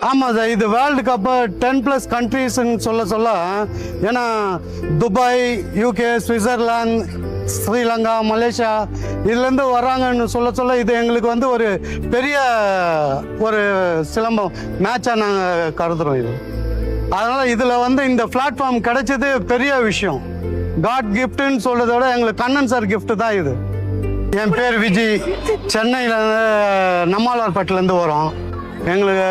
ஆமாம் சார், இது world cup 10+ கண்ட்ரீஸ்ன்னு சொல்ல ஏன்னா Dubai, UK, Switzerland, Sri Lanka, Malaysia இதுலேருந்து வர்றாங்கன்னு சொல்ல இது எங்களுக்கு வந்து ஒரு பெரிய ஒரு சிலம்பம் மேட்சாக நாங்கள் கருதுகிறோம் இது. அதனால் இதில் வந்து இந்த பிளாட்ஃபார்ம் கிடைச்சது பெரிய விஷயம். காட் கிஃப்ட்டுன்னு சொல்கிறத விட எங்களுக்கு கண்ணன் சார் கிஃப்ட் தான் இது. என் பேர் விஜய், சென்னையில் நம்மாழ்வார்பேட்டிலேருந்து வரோம். எங்களுக்கு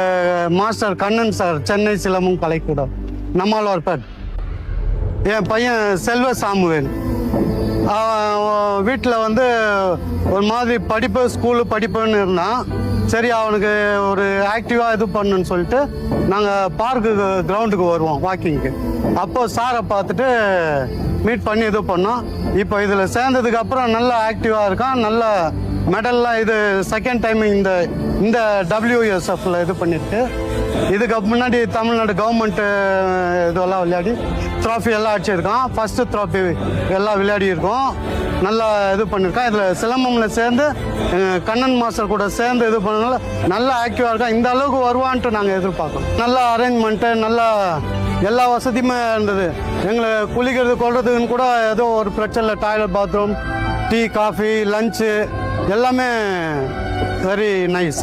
மாஸ்டர் கண்ணன் சார், சென்னை சிலம்பம் கலைக்கூடம், நம்மாழ்வார்பேட். என் பையன் செல்வ சாமுவேல் வீட்டில் வந்து ஒரு மாதிரி ஸ்கூலு படிப்புன்னு இருந்தான். சரி, அவனுக்கு ஒரு ஆக்டிவாக இது பண்ணுன்னு சொல்லிட்டு நாங்கள் கிரவுண்டுக்கு வருவோம் வாக்கிங்க்கு. அப்போது சாரை பார்த்துட்டு மீட் பண்ணி இது பண்ணோம். இப்போ இதில் சேர்ந்ததுக்கு அப்புறம் நல்லா ஆக்டிவாக இருக்கான். நல்ல மெடல்லாம் இது செகண்ட் டைம் இந்த WSFல இது பண்ணிட்டு, இதுக்கு முன்னாடி தமிழ்நாடு கவர்மெண்ட் இதெல்லாம் விளையாடி ட்ராஃபி எல்லாம் அடிச்சிருக்கான். ஃபஸ்ட்டு ட்ராஃபி எல்லாம் விளையாடி இருக்கோம். நல்லா இது பண்ணியிருக்கான். இதில் சிலம்பம்ல சேர்ந்து கண்ணன் மாஸ்டர் கூட சேர்ந்து இது பண்ணனால நல்லா ஆக்டிவாக இருக்கான். இந்த அளவுக்கு வருவான்ட்டு நாங்கள் எதிர்பார்க்கோம். நல்லா அரேஞ்ச்மெண்ட்டு, நல்லா எல்லா வசதியுமே இருந்தது. எங்களை குளிக்கிறது கொள்றதுக்குன்னு கூட ஏதோ ஒரு பிரச்சனை இல்லை. Toilet, bathroom, tea, coffee, lunch எல்லாமே வெரி நைஸ்.